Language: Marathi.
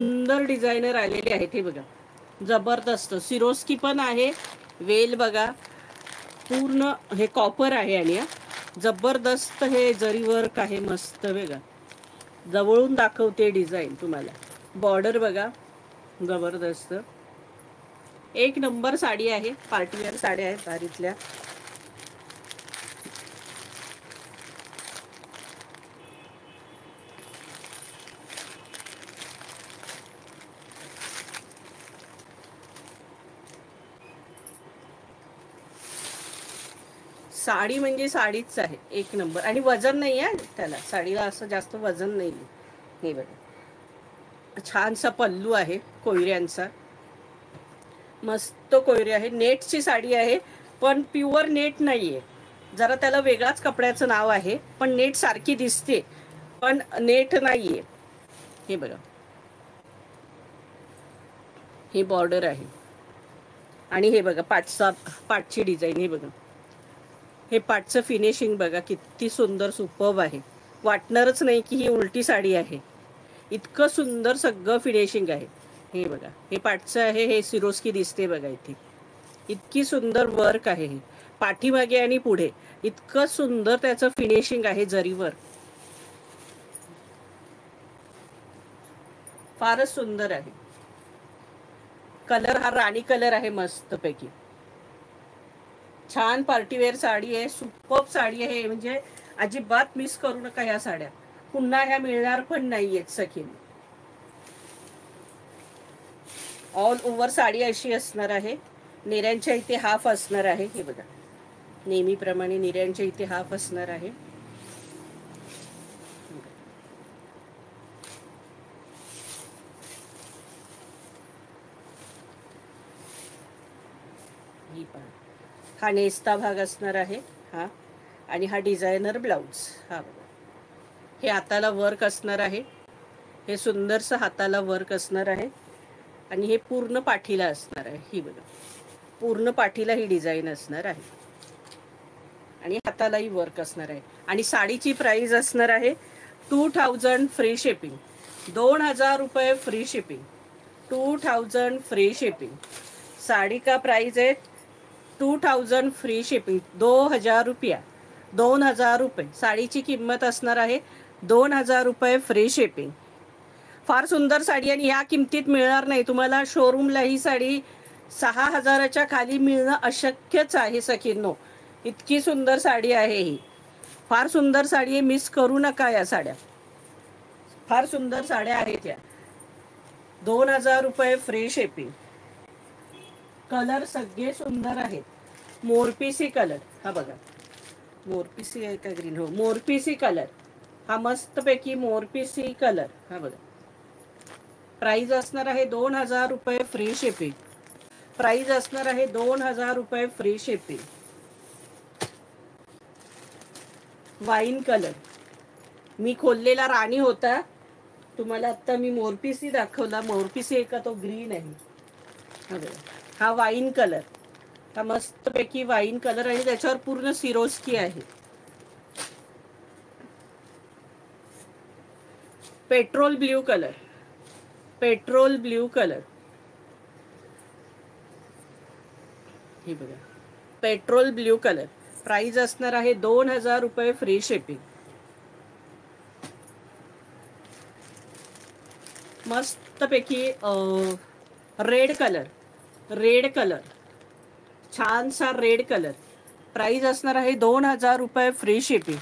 सुंदर डिझायनर आलेले आहेत. हे बघा, जबरदस्त सिरोस्की पण आहे. वेल बघा, पूर्ण हे कॉपर आहे आणि जबरदस्त हे जरी वर्क आहे. मस्त बघा, जवळून दाखवते डिझाईन तुम्हाला. बॉर्डर बघा, जबरदस्त एक नंबर साडी आहे. पार्टीवेअर साड्या आहेत भारीतल्या. साडी म्हणजे साडीच आहे, एक नंबर. आणि वजन नाही आहे त्याला, साडीला असं जास्त वजन नाही. हे बघा, छानसा पल्लू आहे कोयऱ्यांचा, मस्त कोयरी आहे. नेटची साडी आहे, पण प्युअर नेट नाहीये. जरा त्याला वेगळाच कपड्याचं नाव आहे, पण नेट सारखी दिसते, पण नेट नाहीये. हे बघा, हे बॉर्डर आहे. आणि हे बघा पाटची डिझाईन. हे बघा, हे पाटचं फिनिशिंग बघा, किती सुंदर सुपर्ब आहे. वाटणारच नाही की ही उलटी साडी आहे. इतकं सुंदर सगळं फिनिशिंग आहे. हे बघा, हे पाटचं आहे. हे सिरोस्की दिसते बघा इथे. इतकी सुंदर वर्क आहे. हे पाठीमागे आणि पुढे इतकं सुंदर त्याचं फिनिशिंग आहे जरीवर. फारच सुंदर आहे. कलर हा राणी कलर आहे, मस्त पैकी छान पार्टीवेअर साडी आहे. सुपर्ब साडी आहे. म्हणजे अजिबात मिस करू नका ह्या साड्या. पुन्हा ह्या मिळणार पण नाहीयेत सखीन. ऑल ओव्हर साडी अशी असणार आहे. निऱ्यांच्या इथे हाफ असणार आहे. हे बघा, नेहमीप्रमाणे निऱ्यांच्या इथे हाफ असणार आहे. हा नेस्ता भाग असणार आहे. हा, आणि हा डिझायनर ब्लाउज. हा बघा, हे हाताला वर्क असणार आहे. हे सुंदरसं हाताला वर्क असणार आहे. आणि हे पूर्ण पाठीला असणार आहे. ही बघा, पूर्ण पाठीला ही डिझाईन असणार आहे. आणि हातालाही वर्क असणार आहे. आणि साडीची प्राइस असणार आहे 2000 फ्री शिपिंग. 2000 रुपये free shipping. 2000 free shipping. Sari का प्राइस है 2000 फ्री शिपिंग. 2000 रुपया. 2000 रुपये साडीची किंमत असणार आहे. 2000 रुपये फ्री शिपिंग. फार सुंदर साडी, आणि या किमतीत मिळणार नाही तुम्हाला. शोरूमला ही साडी 6000च्या खाली मिळणं अशक्यच आहे सखींनो. इतकी सुंदर साडी आहे ही. फार सुंदर साडी आहे, मिस करू नका या साड्या. फार सुंदर साड्या आहेत या. 2000 रुपये फ्री शिपिंग. कलर सगळे सुंदर आहेत. मोरपिसी कलर. हा बघा, मोरपिसी आहे का ग्रीन? हो, मोरपिसी कलर. हा मस्तपैकी मोरपिसी कलर. हा बघा, प्राइस असणार आहे 2000 रुपये फ्री शिपिंग. प्राइस असणार आहे 2000 रुपये फ्री शिपिंग. Wine colour. मी खोललेला राणी होता, तुम्हाला आता मी मोरपिसी दाखवला. मोरपिसी आहे का तो ग्रीन आहे. हा वाईन कलर. हा मस्तपैकी वाईन कलर, आणि त्याच्यावर पूर्ण सिरोस्की आहे. Petrol blue colour. Petrol blue colour. हे बघा, पेट्रोल ब्ल्यू कलर. प्राइस असणार आहे 2000 रुपये फ्री शिपिंग. मस्तपैकी रेड कलर. रेड कलर, छानसा रेड कलर. प्राइस असणार आहे 2000 रुपये फ्री शिपिंग.